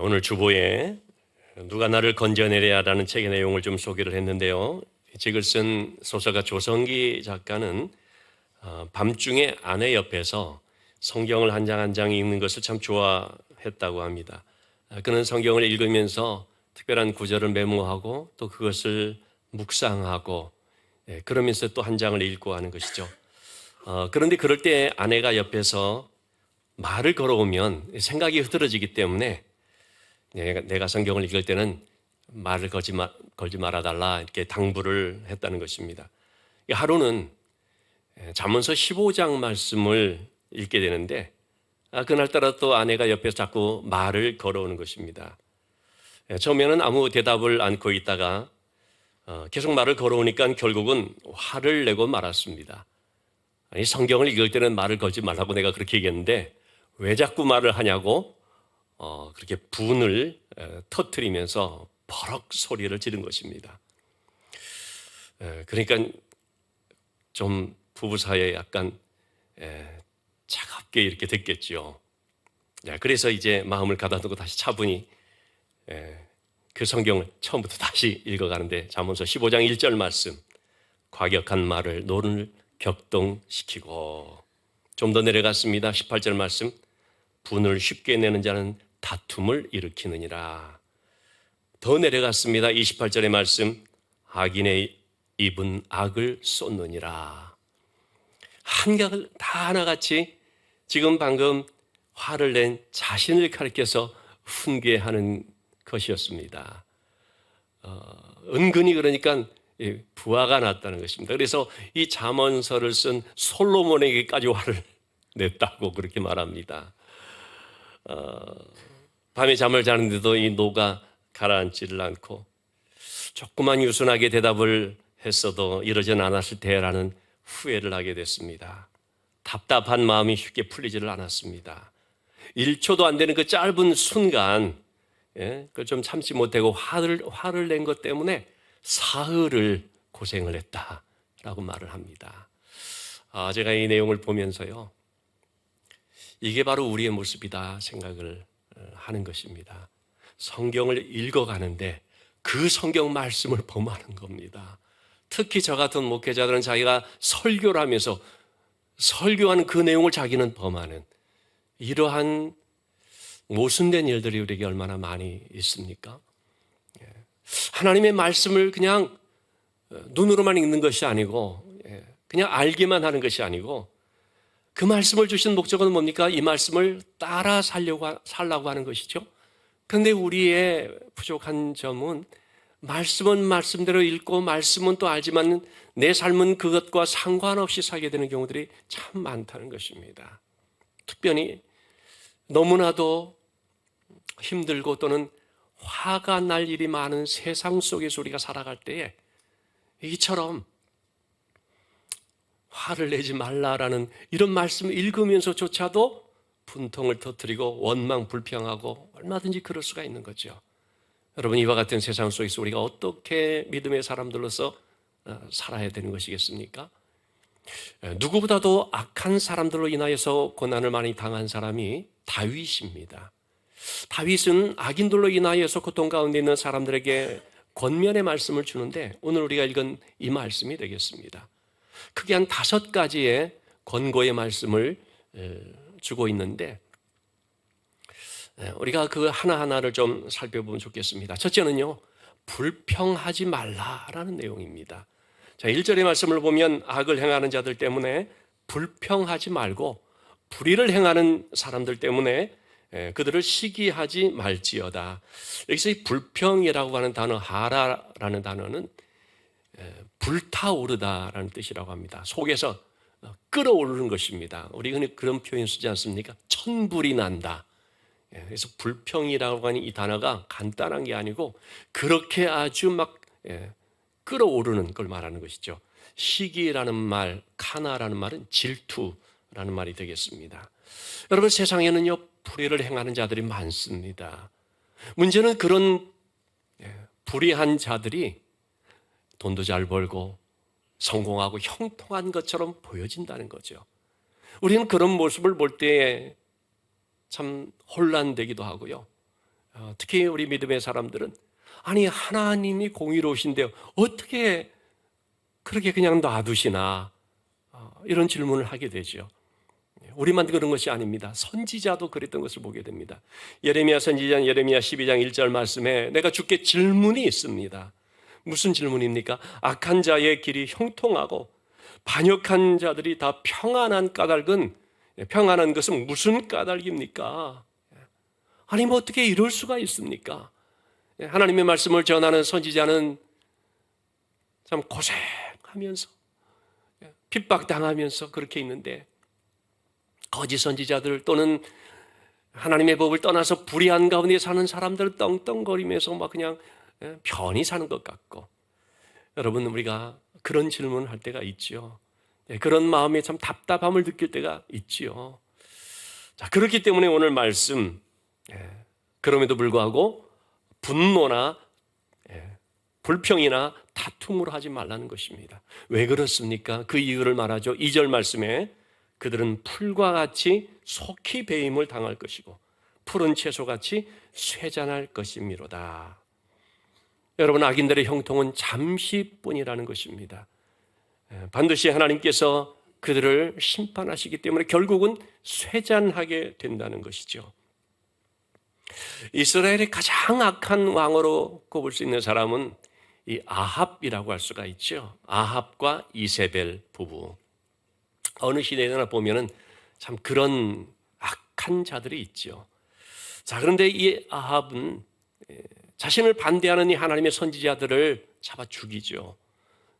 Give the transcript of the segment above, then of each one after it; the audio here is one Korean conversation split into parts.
오늘 주보에 누가 나를 건져내랴라는 책의 내용을 좀 소개를 했는데요. 이 책을 쓴 소설가 조성기 작가는 밤중에 아내 옆에서 성경을 한 장 한 장 읽는 것을 참 좋아했다고 합니다. 그는 성경을 읽으면서 특별한 구절을 메모하고 또 그것을 묵상하고 그러면서 또 한 장을 읽고 하는 것이죠. 그런데 그럴 때 아내가 옆에서 말을 걸어오면 생각이 흐트러지기 때문에 내가 성경을 읽을 때는 말을 걸지 말아달라 이렇게 당부를 했다는 것입니다. 하루는 잠언서 15장 말씀을 읽게 되는데 그날따라 또 아내가 옆에서 자꾸 말을 걸어오는 것입니다. 처음에는 아무 대답을 않고 있다가 계속 말을 걸어오니까 결국은 화를 내고 말았습니다. 아니, 성경을 읽을 때는 말을 걸지 말라고 내가 그렇게 얘기했는데 왜 자꾸 말을 하냐고 그렇게 분을 터뜨리면서 버럭 소리를 지른 것입니다. 그러니까 좀 부부 사이에 약간 차갑게 이렇게 됐겠죠. 그래서 이제 마음을 가다두고 다시 차분히 그 성경을 처음부터 다시 읽어가는데 잠언서 15장 1절 말씀, 과격한 말을 노를 격동시키고, 좀 더 내려갔습니다. 18절 말씀, 분을 쉽게 내는 자는 다툼을 일으키느니라. 더 내려갔습니다. 28절의 말씀, 악인의 입은 악을 쏟느니라. 한각을 다 하나같이 지금 방금 화를 낸 자신을 가리켜서 훈계하는 것이었습니다. 은근히 그러니까 부하가 났다는 것입니다. 그래서 이 잠언서를 쓴 솔로몬에게까지 화를 냈다고 그렇게 말합니다. 밤에 잠을 자는데도 이 노가 가라앉지를 않고 조그만 유순하게 대답을 했어도 이러진 않았을 테라는 후회를 하게 됐습니다. 답답한 마음이 쉽게 풀리지를 않았습니다. 1초도 안 되는 그 짧은 순간 그걸 좀 참지 못하고 화를 낸 것 때문에 사흘을 고생을 했다라고 말을 합니다. 제가 이 내용을 보면서요, 이게 바로 우리의 모습이다 생각을 하는 것입니다. 성경을 읽어가는데 그 성경 말씀을 범하는 겁니다. 특히 저 같은 목회자들은 자기가 설교를 하면서 설교하는 그 내용을 자기는 범하는 이러한 모순된 일들이 우리에게 얼마나 많이 있습니까? 하나님의 말씀을 그냥 눈으로만 읽는 것이 아니고 그냥 알기만 하는 것이 아니고 그 말씀을 주신 목적은 뭡니까? 이 말씀을 따라 살라고 하는 것이죠. 그런데 우리의 부족한 점은 말씀은 말씀대로 읽고 말씀은 또 알지만 내 삶은 그것과 상관없이 살게 되는 경우들이 참 많다는 것입니다. 특별히 너무나도 힘들고 또는 화가 날 일이 많은 세상 속에서 우리가 살아갈 때에 이처럼 화를 내지 말라라는 이런 말씀을 읽으면서조차도 분통을 터뜨리고 원망 불평하고 얼마든지 그럴 수가 있는 거죠. 여러분, 이와 같은 세상 속에서 우리가 어떻게 믿음의 사람들로서 살아야 되는 것이겠습니까? 누구보다도 악한 사람들로 인하여서 고난을 많이 당한 사람이 다윗입니다. 다윗은 악인들로 인하여서 고통 가운데 있는 사람들에게 권면의 말씀을 주는데 오늘 우리가 읽은 이 말씀이 되겠습니다. 크게 한 5가지의 권고의 말씀을 주고 있는데 우리가 그 하나하나를 좀 살펴보면 좋겠습니다. 첫째는요, 불평하지 말라라는 내용입니다. 자, 1절의 말씀을 보면 악을 행하는 자들 때문에 불평하지 말고 불의를 행하는 사람들 때문에 그들을 시기하지 말지어다. 여기서 이 불평이라고 하는 단어, 하라라는 단어는 불타오르다라는 뜻이라고 합니다. 속에서 끓어오르는 것입니다. 우리 흔히 그런 표현 쓰지 않습니까? 천불이 난다. 그래서 불평이라고 하는 이 단어가 간단한 게 아니고 그렇게 아주 막 끓어오르는 걸 말하는 것이죠. 시기라는 말, 카나라는 말은 질투라는 말이 되겠습니다. 여러분, 세상에는요, 불의를 행하는 자들이 많습니다. 문제는 그런 불의한 자들이 돈도 잘 벌고 성공하고 형통한 것처럼 보여진다는 거죠. 우리는 그런 모습을 볼 때에 참 혼란되기도 하고요. 특히 우리 믿음의 사람들은 아니 하나님이 공의로우신데요 어떻게 그렇게 그냥 놔두시나 이런 질문을 하게 되죠. 우리만 그런 것이 아닙니다. 선지자도 그랬던 것을 보게 됩니다. 예레미야 선지자 예레미야 12장 1절 말씀에 내가 주께 질문이 있습니다. 무슨 질문입니까? 악한 자의 길이 형통하고 반역한 자들이 다 평안한 까닭은 평안한 것은 무슨 까닭입니까? 아니 뭐 어떻게 이럴 수가 있습니까? 하나님의 말씀을 전하는 선지자는 참 고생하면서 핍박당하면서 그렇게 있는데 거짓 선지자들 또는 하나님의 법을 떠나서 불의한 가운데 사는 사람들은 떵떵거리면서 막 그냥 편히 사는 것 같고 여러분 우리가 그런 질문을 할 때가 있죠. 그런 마음에 참 답답함을 느낄 때가 있지요. 자, 그렇기 때문에 오늘 말씀 그럼에도 불구하고 분노나 불평이나 다툼으로 하지 말라는 것입니다. 왜 그렇습니까? 그 이유를 말하죠. 2절 말씀에 그들은 풀과 같이 속히 배임을 당할 것이고 푸른 채소같이 쇠잔할 것이미로다. 여러분 악인들의 형통은 잠시뿐이라는 것입니다. 반드시 하나님께서 그들을 심판하시기 때문에 결국은 쇠잔하게 된다는 것이죠. 이스라엘의 가장 악한 왕으로 꼽을 수 있는 사람은 이 아합이라고 할 수가 있죠. 아합과 이세벨 부부. 어느 시대에나 보면은 참 그런 악한 자들이 있죠. 자, 그런데 이 아합은 자신을 반대하는 이 하나님의 선지자들을 잡아 죽이죠.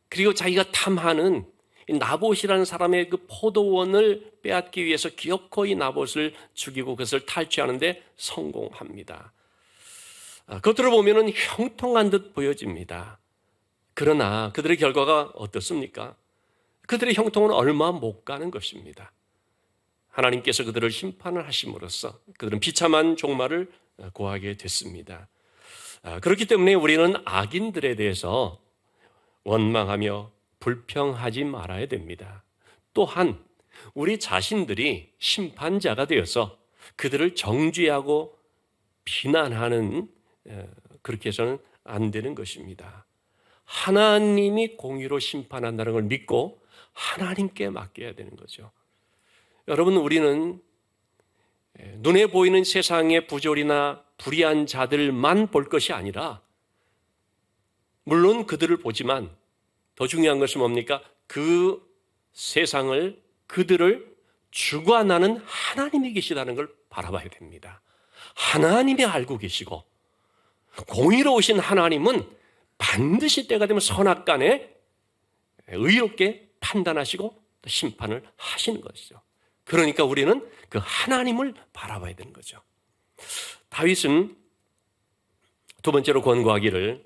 그리고 자기가 탐하는 나봇이라는 사람의 그 포도원을 빼앗기 위해서 기어코 이 나봇을 죽이고 그것을 탈취하는데 성공합니다. 겉으로 보면은 형통한 듯 보여집니다. 그러나 그들의 결과가 어떻습니까? 그들의 형통은 얼마 못 가는 것입니다. 하나님께서 그들을 심판을 하심으로써 그들은 비참한 종말을 고하게 됐습니다. 그렇기 때문에 우리는 악인들에 대해서 원망하며 불평하지 말아야 됩니다. 또한 우리 자신들이 심판자가 되어서 그들을 정죄하고 비난하는 그렇게 해서는 안 되는 것입니다. 하나님이 공의로 심판한다는 걸 믿고 하나님께 맡겨야 되는 거죠. 여러분 우리는 눈에 보이는 세상의 부조리나 불의한 자들만 볼 것이 아니라 물론 그들을 보지만 더 중요한 것은 뭡니까? 그 세상을 그들을 주관하는 하나님이 계시다는 걸 바라봐야 됩니다. 하나님이 알고 계시고 공의로우신 하나님은 반드시 때가 되면 선악간에 의롭게 판단하시고 심판을 하시는 것이죠. 그러니까 우리는 그 하나님을 바라봐야 되는 거죠. 다윗은 두 번째로 권고하기를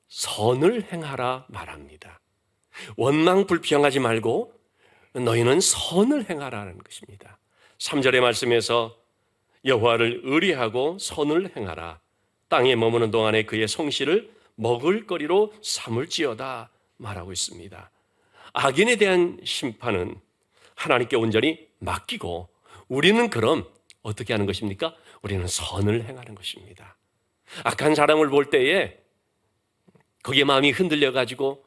선을 행하라 말합니다. 원망 불평하지 말고 너희는 선을 행하라는 것입니다. 3절의 말씀에서 여호와를 의리하고 선을 행하라. 땅에 머무는 동안에 그의 성실을 먹을거리로 삼을지어다 말하고 있습니다. 악인에 대한 심판은 하나님께 온전히 맡기고 우리는 그럼 어떻게 하는 것입니까? 우리는 선을 행하는 것입니다. 악한 사람을 볼 때에 거기에 마음이 흔들려가지고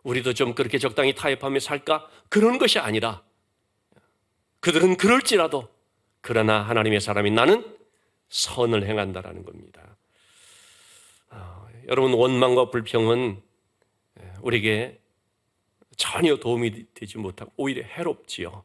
우리도 좀 그렇게 적당히 타협하며 살까? 그런 것이 아니라 그들은 그럴지라도 그러나 하나님의 사람인 나는 선을 행한다라는 겁니다. 여러분 원망과 불평은 우리에게 전혀 도움이 되지 못하고 오히려 해롭지요.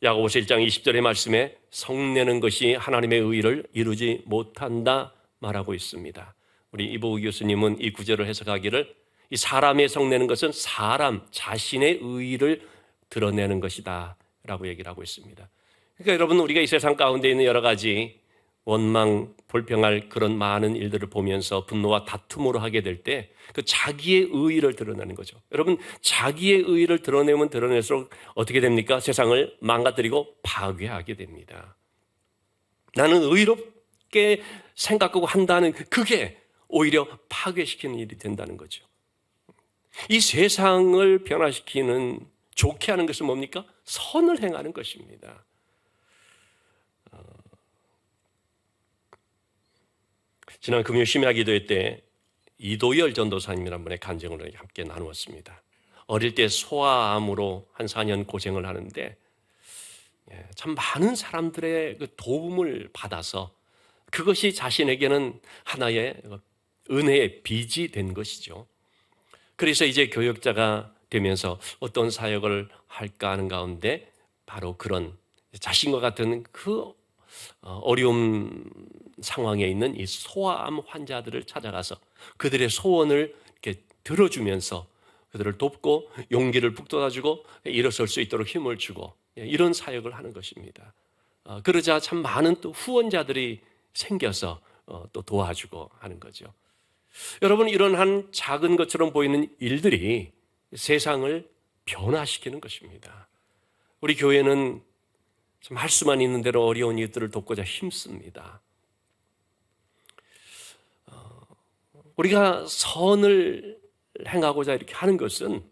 야고보서 1장 20절의 말씀에 성내는 것이 하나님의 의를 이루지 못한다 말하고 있습니다. 우리 이보우 교수님은 이 구절을 해석하기를 이 사람의 성내는 것은 사람 자신의 의의를 드러내는 것이다 라고 얘기를 하고 있습니다. 그러니까 여러분 우리가 이 세상 가운데 있는 여러 가지 원망, 불평할 그런 많은 일들을 보면서 분노와 다툼으로 하게 될 때 그 자기의 의의를 드러내는 거죠. 여러분 자기의 의의를 드러내면 드러낼수록 어떻게 됩니까? 세상을 망가뜨리고 파괴하게 됩니다. 나는 의롭게 생각하고 한다는 그게 오히려 파괴시키는 일이 된다는 거죠. 이 세상을 변화시키는 좋게 하는 것은 뭡니까? 선을 행하는 것입니다. 지난 금요 심야 기도회 때 이도열 전도사님이라는 분의 간증을 함께 나누었습니다. 어릴 때 소아암으로 한 4년 고생을 하는데 참 많은 사람들의 그 도움을 받아서 그것이 자신에게는 하나의 은혜의 빚이 된 것이죠. 그래서 이제 교역자가 되면서 어떤 사역을 할까 하는 가운데 바로 그런 자신과 같은 그 어려운 상황에 있는 이 소아암 환자들을 찾아가서 그들의 소원을 이렇게 들어주면서 그들을 돕고 용기를 북돋아주고 일어설 수 있도록 힘을 주고 이런 사역을 하는 것입니다. 그러자 참 많은 또 후원자들이 생겨서 또 도와주고 하는 거죠. 여러분, 이런 한 작은 것처럼 보이는 일들이 세상을 변화시키는 것입니다. 우리 교회는 참 할 수만 있는 대로 어려운 이들을 돕고자 힘씁니다. 우리가 선을 행하고자 이렇게 하는 것은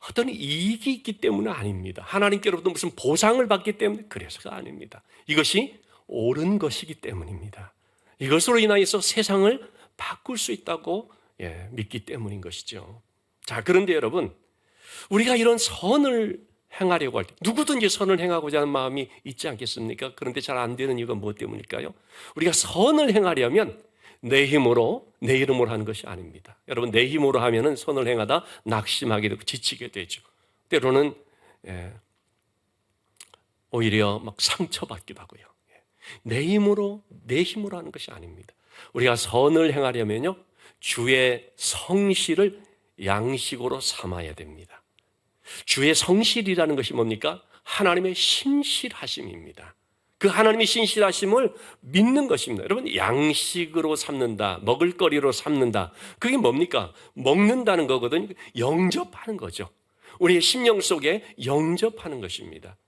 어떤 이익이 있기 때문은 아닙니다. 하나님께로부터 무슨 보상을 받기 때문에 그래서가 아닙니다. 이것이 옳은 것이기 때문입니다. 이것으로 인하여서 세상을 바꿀 수 있다고 믿기 때문인 것이죠. 자, 그런데 여러분, 우리가 이런 선을 행하려고 할 때 누구든지 선을 행하고자 하는 마음이 있지 않겠습니까? 그런데 잘 안 되는 이유가 무엇 때문일까요? 우리가 선을 행하려면 내 힘으로, 내 이름으로 하는 것이 아닙니다. 여러분, 내 힘으로 하면은 선을 행하다 낙심하게 되고 지치게 되죠. 때로는 오히려 막 상처받기도 하고요. 내 힘으로 하는 것이 아닙니다. 우리가 선을 행하려면요, 주의 성실을 양식으로 삼아야 됩니다. 주의 성실이라는 것이 뭡니까? 하나님의 신실하심입니다. 그 하나님의 신실하심을 믿는 것입니다. 여러분, 양식으로 삼는다, 먹을거리로 삼는다. 그게 뭡니까? 먹는다는 거거든요. 영접하는 거죠. 우리의 심령 속에 영접하는 것입니다.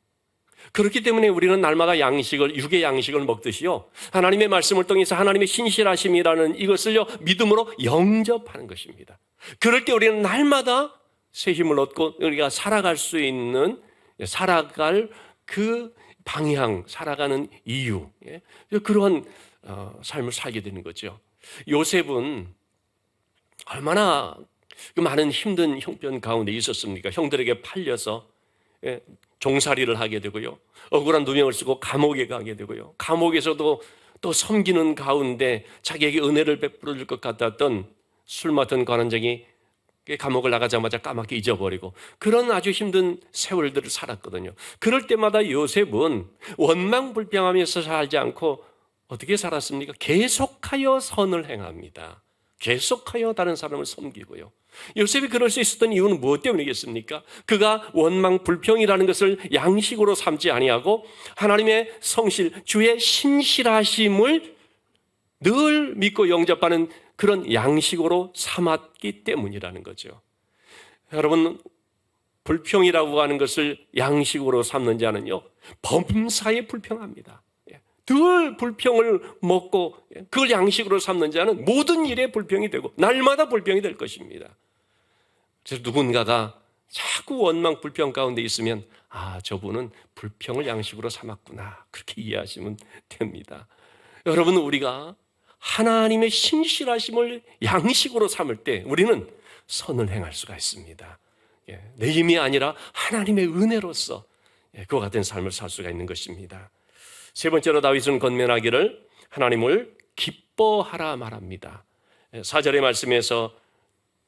그렇기 때문에 우리는 날마다 육의 양식을 먹듯이요, 하나님의 말씀을 통해서 하나님의 신실하심이라는 이것을요, 믿음으로 영접하는 것입니다. 그럴 때 우리는 날마다 새 힘을 얻고 우리가 살아갈 수 있는, 살아갈 그 방향, 살아가는 이유, 그러한 삶을 살게 되는 거죠. 요셉은 얼마나 많은 힘든 형편 가운데 있었습니까? 형들에게 팔려서 종살이를 하게 되고요, 억울한 누명을 쓰고 감옥에 가게 되고요, 감옥에서도 또 섬기는 가운데 자기에게 은혜를 베풀어 줄 것 같았던 술 맡은 관원장이 감옥을 나가자마자 까맣게 잊어버리고 그런 아주 힘든 세월들을 살았거든요. 그럴 때마다 요셉은 원망불평하면서 살지 않고 어떻게 살았습니까? 계속하여 선을 행합니다. 계속하여 다른 사람을 섬기고요. 요셉이 그럴 수 있었던 이유는 무엇 때문이겠습니까? 그가 원망불평이라는 것을 양식으로 삼지 아니하고 하나님의 성실, 주의 신실하심을 늘 믿고 영접하는 그런 양식으로 삼았기 때문이라는 거죠. 여러분, 불평이라고 하는 것을 양식으로 삼는 자는요, 범사에 불평합니다. 늘 불평을 먹고 그걸 양식으로 삼는 자는 모든 일에 불평이 되고 날마다 불평이 될 것입니다. 그래서 누군가가 자꾸 원망 불평 가운데 있으면 저분은 불평을 양식으로 삼았구나, 그렇게 이해하시면 됩니다. 여러분, 우리가 하나님의 신실하심을 양식으로 삼을 때 우리는 선을 행할 수가 있습니다. 내 힘이 아니라 하나님의 은혜로서 그와 같은 삶을 살 수가 있는 것입니다. 세 번째로 다윗은 권면하기를 하나님을 기뻐하라 말합니다. 4절의 말씀에서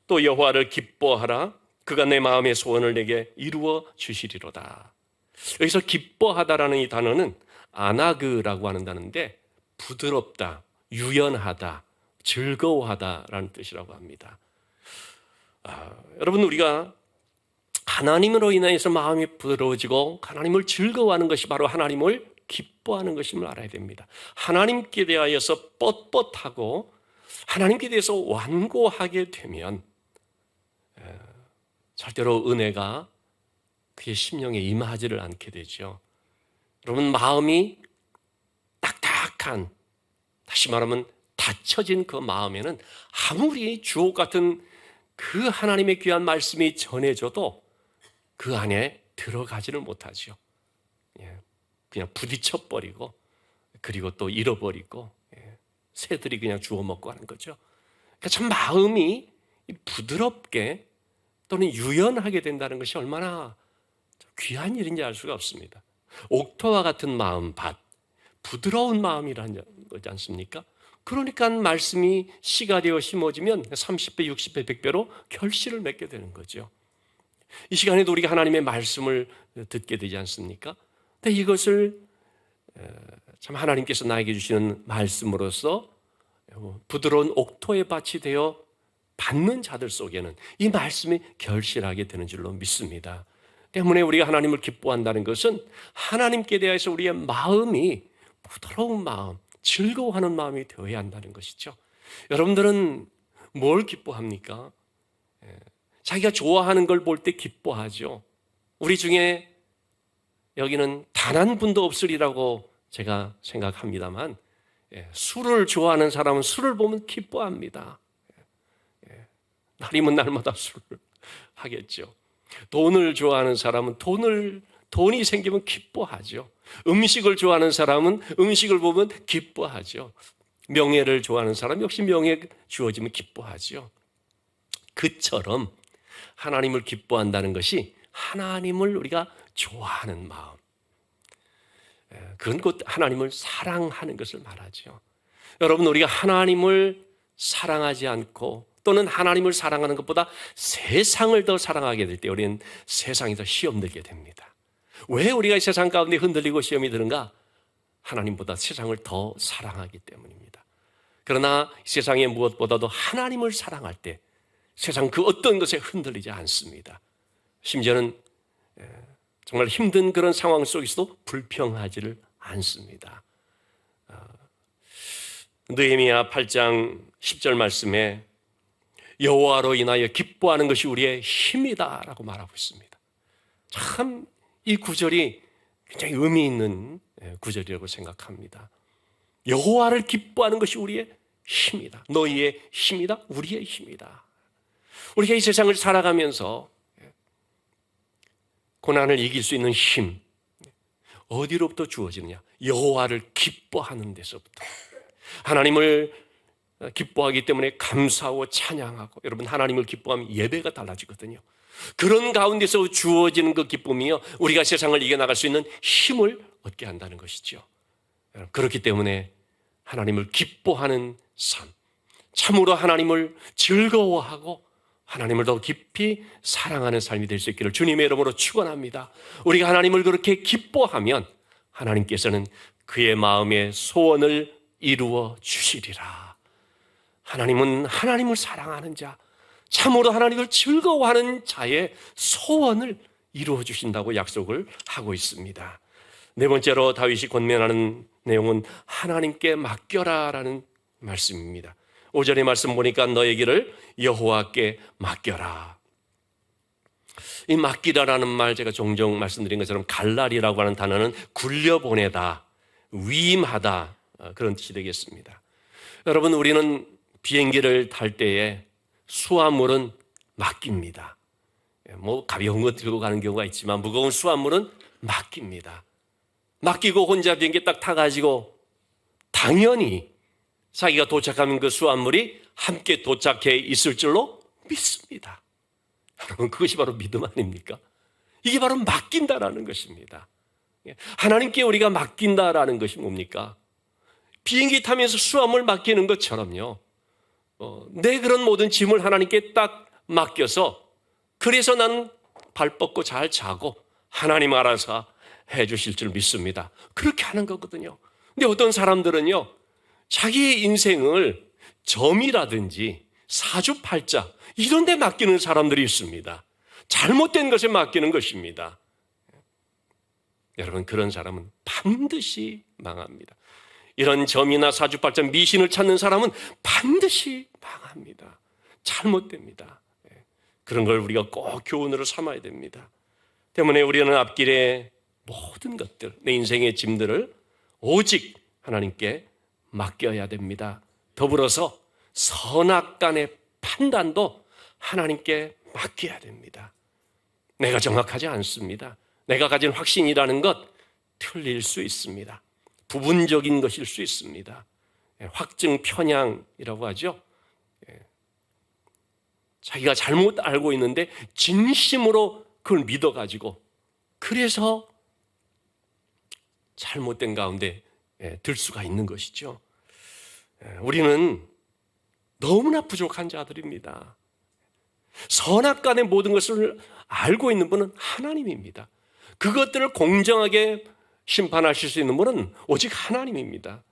또 여호와를 기뻐하라, 그가 내 마음의 소원을 내게 이루어 주시리로다. 여기서 기뻐하다라는 이 단어는 아나그라고 하는 단어인데 부드럽다, 유연하다, 즐거워하다라는 뜻이라고 합니다. 여러분, 우리가 하나님으로 인해서 마음이 부드러워지고 하나님을 즐거워하는 것이 바로 하나님을 기뻐하는 것임을 알아야 됩니다. 하나님께 대하여서 뻣뻣하고 하나님께 대해서 완고하게 되면 절대로 은혜가 그의 심령에 임하지를 않게 되죠. 여러분, 마음이 딱딱한, 다시 말하면 닫혀진 그 마음에는 아무리 주옥 같은 그 하나님의 귀한 말씀이 전해져도 그 안에 들어가지를 못하죠. 그냥 부딪혀버리고 그리고 또 잃어버리고 새들이 그냥 주워 먹고 하는 거죠. 그러니까 참 마음이 부드럽게 또는 유연하게 된다는 것이 얼마나 귀한 일인지 알 수가 없습니다. 옥토와 같은 마음, 밭, 부드러운 마음이라는 거지 않습니까? 그러니까 말씀이 씨가 되어 심어지면 30배, 60배, 100배로 결실을 맺게 되는 거죠. 이 시간에도 우리가 하나님의 말씀을 듣게 되지 않습니까? 근데 이것을 참 하나님께서 나에게 주시는 말씀으로서 부드러운 옥토의 밭이 되어 받는 자들 속에는 이 말씀이 결실하게 되는 줄로 믿습니다. 때문에 우리가 하나님을 기뻐한다는 것은 하나님께 대해서 우리의 마음이 부드러운 마음, 즐거워하는 마음이 되어야 한다는 것이죠. 여러분들은 뭘 기뻐합니까? 자기가 좋아하는 걸 볼 때 기뻐하죠. 우리 중에 여기는 단 한 분도 없으리라고 제가 생각합니다만 술을 좋아하는 사람은 술을 보면 기뻐합니다. 날이면 날마다 술을 하겠죠. 돈을 좋아하는 사람은 돈이 생기면 기뻐하죠. 음식을 좋아하는 사람은 음식을 보면 기뻐하죠. 명예를 좋아하는 사람 역시 명예 주어지면 기뻐하죠. 그처럼 하나님을 기뻐한다는 것이 하나님을 우리가 좋아하는 마음, 그건 곧 하나님을 사랑하는 것을 말하죠. 여러분, 우리가 하나님을 사랑하지 않고 또는 하나님을 사랑하는 것보다 세상을 더 사랑하게 될 때 우리는 세상이 더 시험 들게 됩니다. 왜 우리가 이 세상 가운데 흔들리고 시험이 드는가? 하나님보다 세상을 더 사랑하기 때문입니다. 그러나 세상의 무엇보다도 하나님을 사랑할 때 세상 그 어떤 것에 흔들리지 않습니다. 심지어는 정말 힘든 그런 상황 속에서도 불평하지를 않습니다. 느헤미야 8장 10절 말씀에 여호와로 인하여 기뻐하는 것이 우리의 힘이다라고 말하고 있습니다. 참 이 구절이 굉장히 의미 있는 구절이라고 생각합니다. 여호와를 기뻐하는 것이 우리의 힘이다. 너희의 힘이다. 우리의 힘이다. 우리가 이 세상을 살아가면서 고난을 이길 수 있는 힘 어디로부터 주어지느냐? 여호와를 기뻐하는 데서부터. 하나님을 기뻐하기 때문에 감사하고 찬양하고, 여러분 하나님을 기뻐하면 예배가 달라지거든요. 그런 가운데서 주어지는 그 기쁨이요 우리가 세상을 이겨나갈 수 있는 힘을 얻게 한다는 것이죠. 그렇기 때문에 하나님을 기뻐하는 삶, 참으로 하나님을 즐거워하고 하나님을 더 깊이 사랑하는 삶이 될 수 있기를 주님의 이름으로 축원합니다. 우리가 하나님을 그렇게 기뻐하면 하나님께서는 그의 마음의 소원을 이루어 주시리라. 하나님은 하나님을 사랑하는 자, 참으로 하나님을 즐거워하는 자의 소원을 이루어 주신다고 약속을 하고 있습니다. 네 번째로 다윗이 권면하는 내용은 하나님께 맡겨라라는 말씀입니다. 5절의 말씀 보니까 너의 길을 여호와께 맡겨라. 이 맡기라라는 말, 제가 종종 말씀드린 것처럼 갈랄이라고 하는 단어는 굴려보내다, 위임하다, 그런 뜻이 되겠습니다. 여러분, 우리는 비행기를 탈 때에 수화물은 맡깁니다. 뭐 가벼운 거 들고 가는 경우가 있지만 무거운 수화물은 맡깁니다. 맡기고 혼자 비행기 딱 타가지고 당연히 자기가 도착하면 그 수화물이 함께 도착해 있을 줄로 믿습니다. 여러분, 그것이 바로 믿음 아닙니까? 이게 바로 맡긴다라는 것입니다. 하나님께 우리가 맡긴다라는 것이 뭡니까? 비행기 타면서 수화물 맡기는 것처럼요. 내 그런 모든 짐을 하나님께 딱 맡겨서, 그래서 나는 발 뻗고 잘 자고 하나님 알아서 해 주실 줄 믿습니다. 그렇게 하는 거거든요. 근데 어떤 사람들은요, 자기의 인생을 점이라든지 사주팔자 이런 데 맡기는 사람들이 있습니다. 잘못된 것에 맡기는 것입니다. 여러분, 그런 사람은 반드시 망합니다. 이런 점이나 사주팔자 미신을 찾는 사람은 반드시 망합니다. 잘못됩니다. 그런 걸 우리가 꼭 교훈으로 삼아야 됩니다. 때문에 우리는 앞길에 모든 것들, 내 인생의 짐들을 오직 하나님께 맡겨야 됩니다. 더불어서 선악간의 판단도 하나님께 맡겨야 됩니다. 내가 정확하지 않습니다. 내가 가진 확신이라는 것 틀릴 수 있습니다. 부분적인 것일 수 있습니다. 확증 편향이라고 하죠. 자기가 잘못 알고 있는데 진심으로 그걸 믿어가지고 그래서 잘못된 가운데 들 수가 있는 것이죠. 우리는 너무나 부족한 자들입니다. 선악간의 모든 것을 알고 있는 분은 하나님입니다. 그것들을 공정하게 심판하실 수 있는 분은 오직 하나님입니다.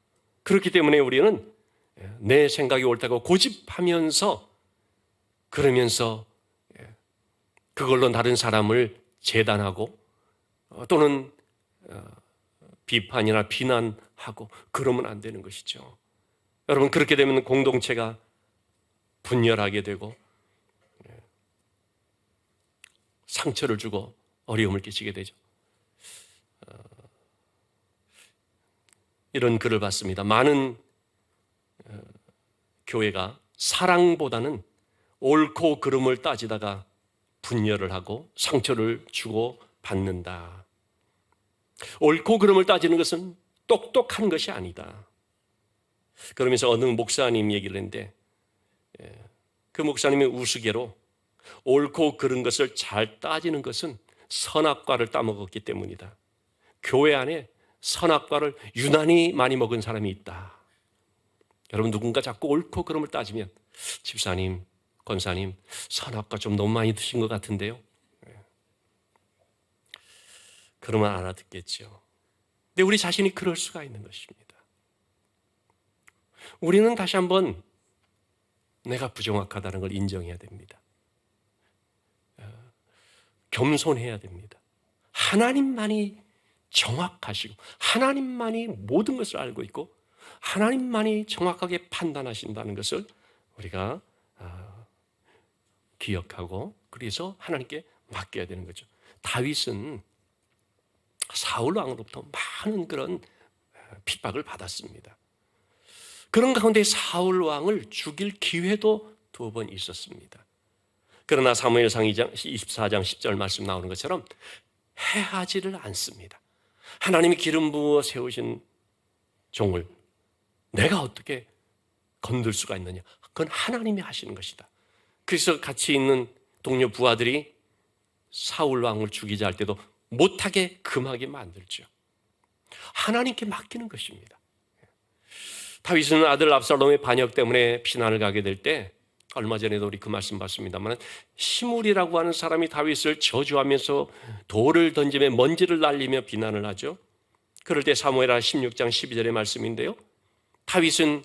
그렇기 때문에 우리는 내 생각이 옳다고 고집하면서 그러면서 그걸로 다른 사람을 재단하고 또는 비판이나 비난하고 그러면 안 되는 것이죠. 여러분, 그렇게 되면 공동체가 분열하게 되고 상처를 주고 어려움을 끼치게 되죠. 이런 글을 봤습니다. 많은 교회가 사랑보다는 옳고 그름을 따지다가 분열을 하고 상처를 주고 받는다. 옳고 그름을 따지는 것은 똑똑한 것이 아니다. 그러면서 어느 목사님 얘기를 했는데 그 목사님이 우스개로 옳고 그른 것을 잘 따지는 것은 선악과를 따먹었기 때문이다. 교회 안에 선악과를 유난히 많이 먹은 사람이 있다. 여러분, 누군가 자꾸 옳고 그름을 따지면 집사님, 권사님, 선악과 좀 너무 많이 드신 것 같은데요. 그러면 알아듣겠죠. 근데 우리 자신이 그럴 수가 있는 것입니다. 우리는 다시 한번 내가 부정확하다는 걸 인정해야 됩니다. 겸손해야 됩니다. 하나님만이 정확하시고 하나님만이 모든 것을 알고 있고 하나님만이 정확하게 판단하신다는 것을 우리가 기억하고 그래서 하나님께 맡겨야 되는 거죠. 다윗은 사울 왕으로부터 많은 그런 핍박을 받았습니다. 그런 가운데 사울 왕을 죽일 기회도 2번 있었습니다. 그러나 사무엘상 24장 10절 말씀 나오는 것처럼 해하지를 않습니다. 하나님이 기름 부어 세우신 종을 내가 어떻게 건들 수가 있느냐? 그건 하나님이 하시는 것이다. 그래서 같이 있는 동료 부하들이 사울 왕을 죽이자 할 때도 못하게 금하게 만들죠. 하나님께 맡기는 것입니다. 다윗은 아들 압살롬의 반역 때문에 피난을 가게 될 때 얼마 전에도 우리 그 말씀 봤습니다만 시므리라고 하는 사람이 다윗을 저주하면서 돌을 던지며 먼지를 날리며 비난을 하죠. 그럴 때 사무엘하 16장 12절의 말씀인데요. 다윗은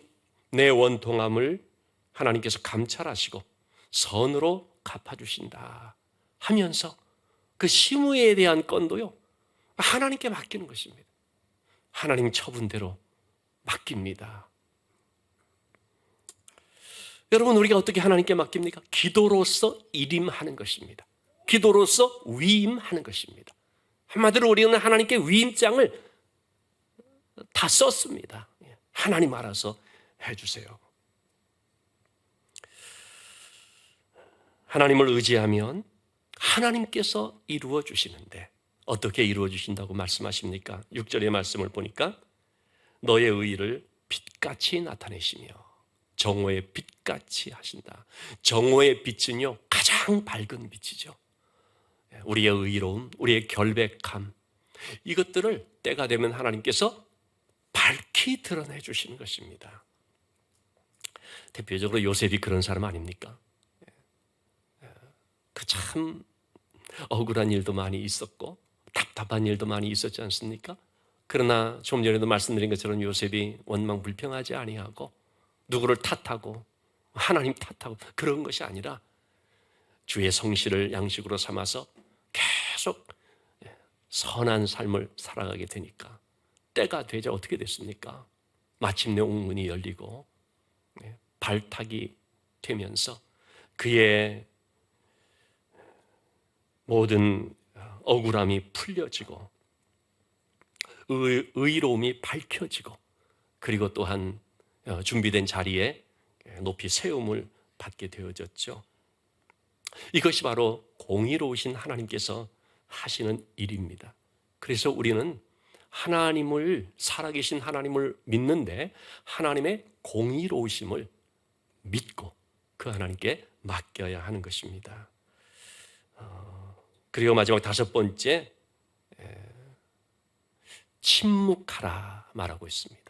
내 원통함을 하나님께서 감찰하시고 선으로 갚아주신다 하면서 그 시므에 대한 건도요 하나님께 맡기는 것입니다. 하나님 처분대로 맡깁니다. 여러분, 우리가 어떻게 하나님께 맡깁니까? 기도로서 일임하는 것입니다. 기도로서 위임하는 것입니다. 한마디로 우리는 하나님께 위임장을 다 썼습니다. 하나님 알아서 해주세요. 하나님을 의지하면 하나님께서 이루어 주시는데 어떻게 이루어 주신다고 말씀하십니까? 6절의 말씀을 보니까 너의 의의를 빛같이 나타내시며 정오의 빛같이 하신다. 정오의 빛은요 가장 밝은 빛이죠. 우리의 의로움, 우리의 결백함 이것들을 때가 되면 하나님께서 밝히 드러내 주시는 것입니다. 대표적으로 요셉이 그런 사람 아닙니까? 그 참 억울한 일도 많이 있었고 답답한 일도 많이 있었지 않습니까? 그러나 좀 전에도 말씀드린 것처럼 요셉이 원망불평하지 아니하고 누구를 탓하고 하나님 탓하고 그런 것이 아니라 주의 성실을 양식으로 삼아서 계속 선한 삶을 살아가게 되니까 때가 되자 어떻게 됐습니까? 마침내 옥문이 열리고 발탁이 되면서 그의 모든 억울함이 풀려지고 의로움이 밝혀지고 그리고 또한 준비된 자리에 높이 세움을 받게 되어졌죠. 이것이 바로 공의로우신 하나님께서 하시는 일입니다. 그래서 우리는 하나님을, 살아계신 하나님을 믿는데 하나님의 공의로우심을 믿고 그 하나님께 맡겨야 하는 것입니다. 그리고 마지막 다섯 번째, 침묵하라 말하고 있습니다.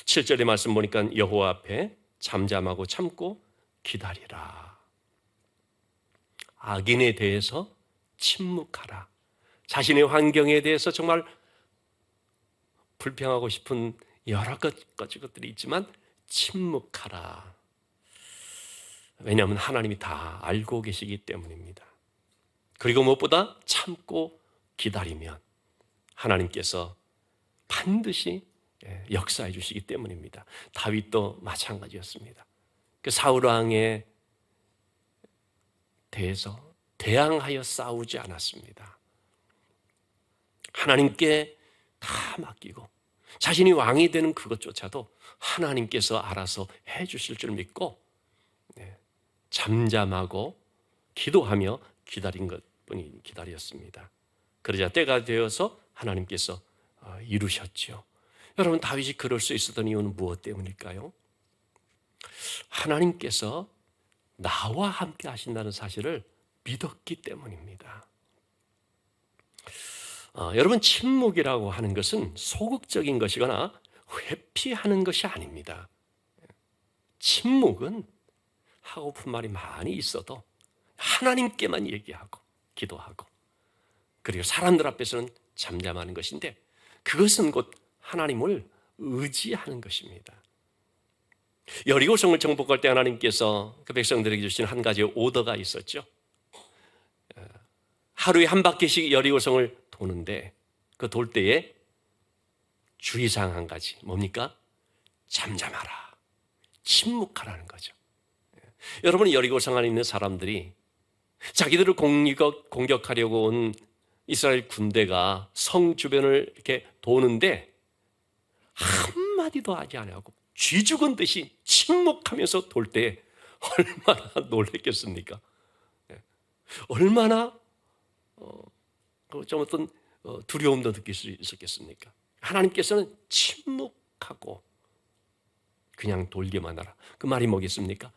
7절의 말씀 보니까 여호와 앞에 잠잠하고 참고 기다리라. 악인에 대해서 침묵하라. 자신의 환경에 대해서 정말 불평하고 싶은 여러 것들이 있지만 침묵하라. 왜냐하면 하나님이 다 알고 계시기 때문입니다. 그리고 무엇보다 참고 기다리면 하나님께서 반드시 역사해 주시기 때문입니다. 다윗도 마찬가지였습니다. 그 사울 왕에 대해서 대항하여 싸우지 않았습니다. 하나님께 다 맡기고 자신이 왕이 되는 그것조차도 하나님께서 알아서 해 주실 줄 믿고 잠잠하고 기도하며 기다린 것뿐이 기다렸습니다. 그러자 때가 되어서 하나님께서 이루셨죠. 여러분, 다윗이 그럴 수 있었던 이유는 무엇 때문일까요? 하나님께서 나와 함께 하신다는 사실을 믿었기 때문입니다. 여러분, 침묵이라고 하는 것은 소극적인 것이거나 회피하는 것이 아닙니다. 침묵은 하고픈 말이 많이 있어도 하나님께만 얘기하고 기도하고 그리고 사람들 앞에서는 잠잠하는 것인데 그것은 곧 하나님을 의지하는 것입니다. 여리고성을 정복할 때 하나님께서 그 백성들에게 주신 한 가지 오더가 있었죠. 하루에 한 바퀴씩 여리고성을 도는데 그 돌 때에 주의사항 한 가지, 뭡니까? 잠잠하라, 침묵하라는 거죠. 여러분, 여리고성 안에 있는 사람들이 자기들을 공격하려고 온 이스라엘 군대가 성 주변을 이렇게 도는데 한마디도 하지 않고 쥐죽은 듯이 침묵하면서 돌 때 얼마나 놀랬겠습니까? 얼마나 좀 어떤 두려움도 느낄 수 있었겠습니까? 하나님께서는 침묵하고 그냥 돌기만 하라. 그 말이 뭐겠습니까?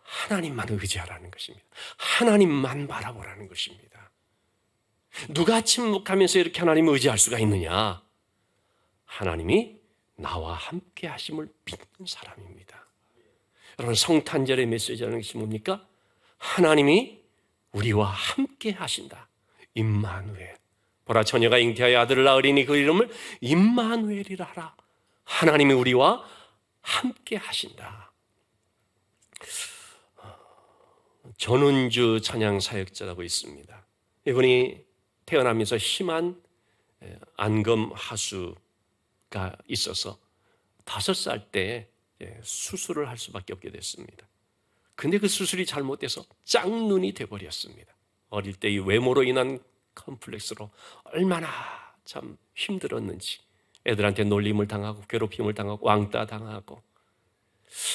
하나님만 의지하라는 것입니다. 하나님만 바라보라는 것입니다. 누가 침묵하면서 이렇게 하나님을 의지할 수가 있느냐? 하나님이 나와 함께 하심을 믿는 사람입니다. 여러분, 성탄절의 메시지라는 것이 뭡니까? 하나님이 우리와 함께 하신다. 임마누엘. 보라, 처녀가 잉태하여 아들을 낳으리니 그 이름을 임마누엘이라 하라. 하나님이 우리와 함께 하신다. 전운주 찬양 사역자라고 있습니다. 이분이 태어나면서 심한 안검 하수가 있어서 5살 때 수술을 할 수밖에 없게 됐습니다. 근데 그 수술이 잘못돼서 짝눈이 돼버렸습니다. 어릴 때 이 외모로 인한 컴플렉스로 얼마나 참 힘들었는지, 애들한테 놀림을 당하고 괴롭힘을 당하고 왕따 당하고,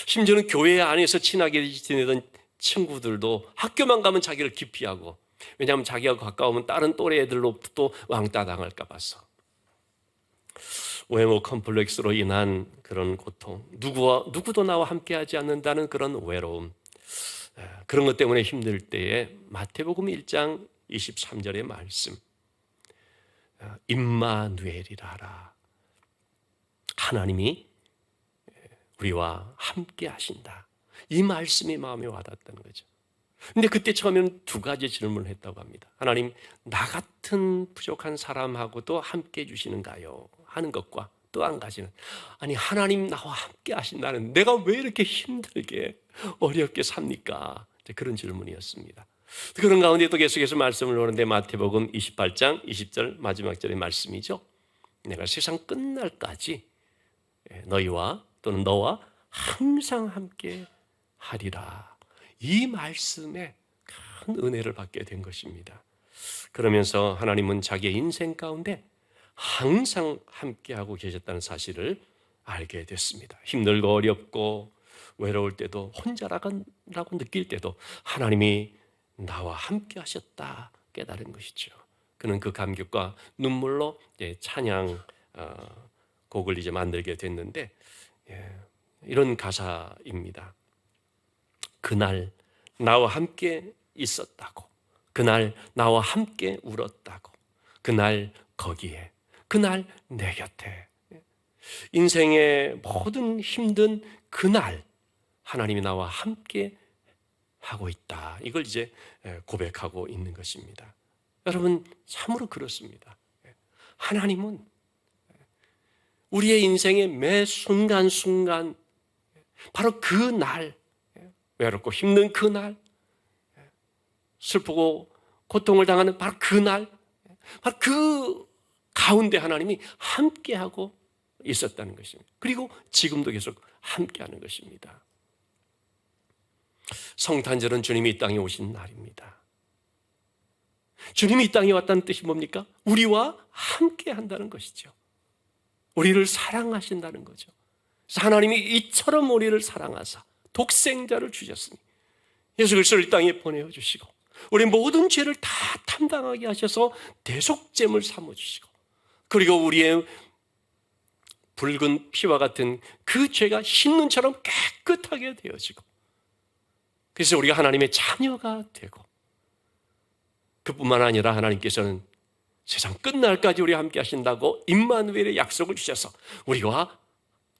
심지어는 교회 안에서 친하게 지내던 친구들도 학교만 가면 자기를 기피하고, 왜냐하면 자기가 가까우면 다른 또래 애들로부터 또 왕따 당할까 봐서. 외모 컴플렉스로 인한 그런 고통, 누구도 나와 함께하지 않는다는 그런 외로움, 그런 것 때문에 힘들 때에 마태복음 1장 23절의 말씀, 임마누엘이라 하라. 하나님이 우리와 함께 하신다. 이 말씀이 마음에 와닿았다는 거죠. 근데 그때 처음에는 2가지 질문을 했다고 합니다. 하나님, 나 같은 부족한 사람하고도 함께 해주시는가요? 하는 것과 또 한 가지는, 아니, 하나님 나와 함께 하신다는, 내가 왜 이렇게 힘들게 어렵게 삽니까? 그런 질문이었습니다. 그런 가운데 또 계속해서 말씀을 보는데 마태복음 28장 20절 마지막 절의 말씀이죠. 내가 세상 끝날까지 너희와 또는 너와 항상 함께 하리라. 이 말씀에 큰 은혜를 받게 된 것입니다. 그러면서 하나님은 자기의 인생 가운데 항상 함께하고 계셨다는 사실을 알게 됐습니다. 힘들고 어렵고 외로울 때도 혼자라고 느낄 때도 하나님이 나와 함께 하셨다 깨달은 것이죠. 그는 그 감격과 눈물로 찬양 곡을 이제 만들게 됐는데, 이런 가사입니다. 그날 나와 함께 있었다고, 그날 나와 함께 울었다고, 그날 거기에, 그날 내 곁에. 인생의 모든 힘든 그날 하나님이 나와 함께 하고 있다. 이걸 이제 고백하고 있는 것입니다. 여러분, 참으로 그렇습니다. 하나님은 우리의 인생의 매 순간순간, 바로 그 날, 외롭고 힘든 그 날, 슬프고 고통을 당하는 바로 그 날, 바로 그 가운데 하나님이 함께하고 있었다는 것입니다. 그리고 지금도 계속 함께하는 것입니다. 성탄절은 주님이 이 땅에 오신 날입니다. 주님이 이 땅에 왔다는 뜻이 뭡니까? 우리와 함께한다는 것이죠. 우리를 사랑하신다는 거죠. 그래서 하나님이 이처럼 우리를 사랑하사 독생자를 주셨으니 예수 그리스도를 이 땅에 보내주시고 우리 모든 죄를 다 담당하게 하셔서 대속죄물 삼아주시고, 그리고 우리의 붉은 피와 같은 그 죄가 흰눈처럼 깨끗하게 되어지고, 그래서 우리가 하나님의 자녀가 되고, 그뿐만 아니라 하나님께서는 세상 끝날까지 우리와 함께 하신다고 임마누엘의 약속을 주셔서 우리와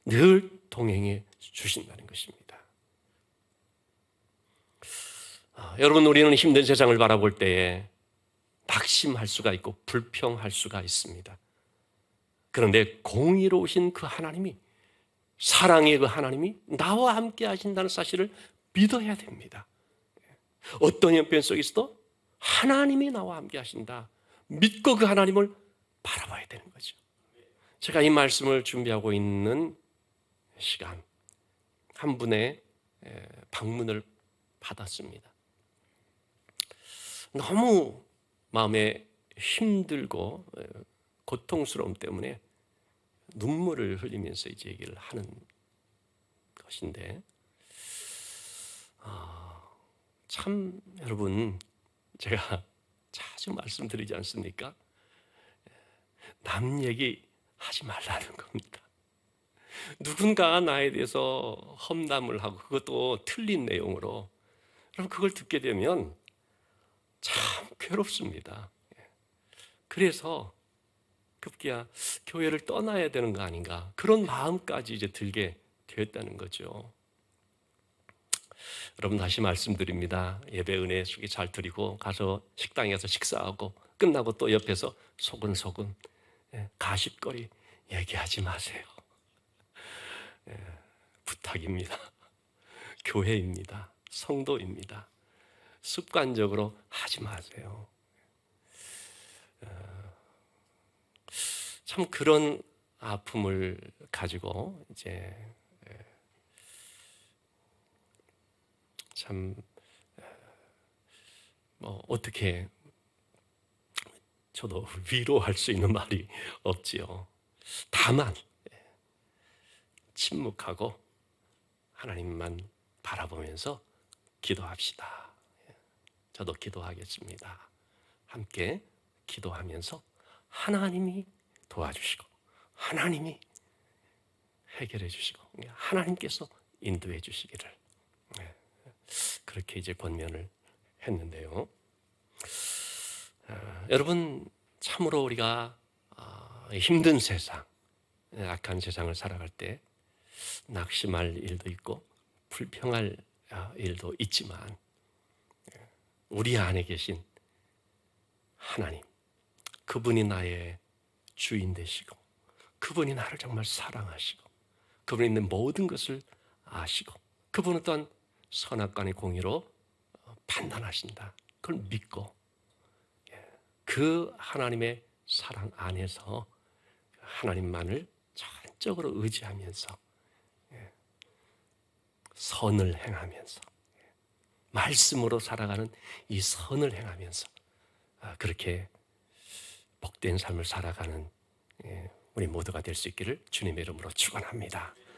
늘 동행해 주신다는 것입니다. 여러분, 우리는 힘든 세상을 바라볼 때에 낙심할 수가 있고 불평할 수가 있습니다. 그런데 공의로우신 그 하나님이, 사랑의 그 하나님이 나와 함께 하신다는 사실을 믿어야 됩니다. 어떤 형편 속에서도 하나님이 나와 함께 하신다, 믿고 그 하나님을 바라봐야 되는 거죠. 제가 이 말씀을 준비하고 있는 시간, 한 분의 방문을 받았습니다. 너무 마음에 힘들고 고통스러움 때문에 눈물을 흘리면서 이제 얘기를 하는 것인데, 참 여러분, 제가 자주 말씀드리지 않습니까? 남 얘기 하지 말라는 겁니다. 누군가 나에 대해서 험담을 하고 그것도 틀린 내용으로, 그럼 그걸 듣게 되면 참 괴롭습니다. 그래서 급기야 교회를 떠나야 되는 거 아닌가, 그런 마음까지 이제 들게 되었다는 거죠. 여러분, 다시 말씀드립니다. 예배 은혜 속에 잘 드리고 가서 식당에 가서 식사하고 끝나고 또 옆에서 소근소근 가십거리 얘기하지 마세요. 부탁입니다. 교회입니다. 성도입니다. 습관적으로 하지 마세요. 참 그런 아픔을 가지고 이제 참 어떻게 저도 위로할 수 있는 말이 없지요. 다만 침묵하고 하나님만 바라보면서 기도합시다. 저도 기도하겠습니다. 함께 기도하면서 하나님이 도와주시고 하나님이 해결해 주시고 하나님께서 인도해 주시기를, 그렇게 이제 권면을 했는데요. 여러분, 참으로 우리가 힘든 세상, 악한 세상을 살아갈 때 낙심할 일도 있고 불평할 일도 있지만, 우리 안에 계신 하나님, 그분이 나의 주인 되시고 그분이 나를 정말 사랑하시고 그분이 있는 모든 것을 아시고 그분은 또한 선악간의 공의로 판단하신다, 그걸 믿고 그 하나님의 사랑 안에서 하나님만을 전적으로 의지하면서 선을 행하면서 말씀으로 살아가는 이 선을 행하면서 그렇게 복된 삶을 살아가는 우리 모두가 될 수 있기를 주님의 이름으로 축원합니다.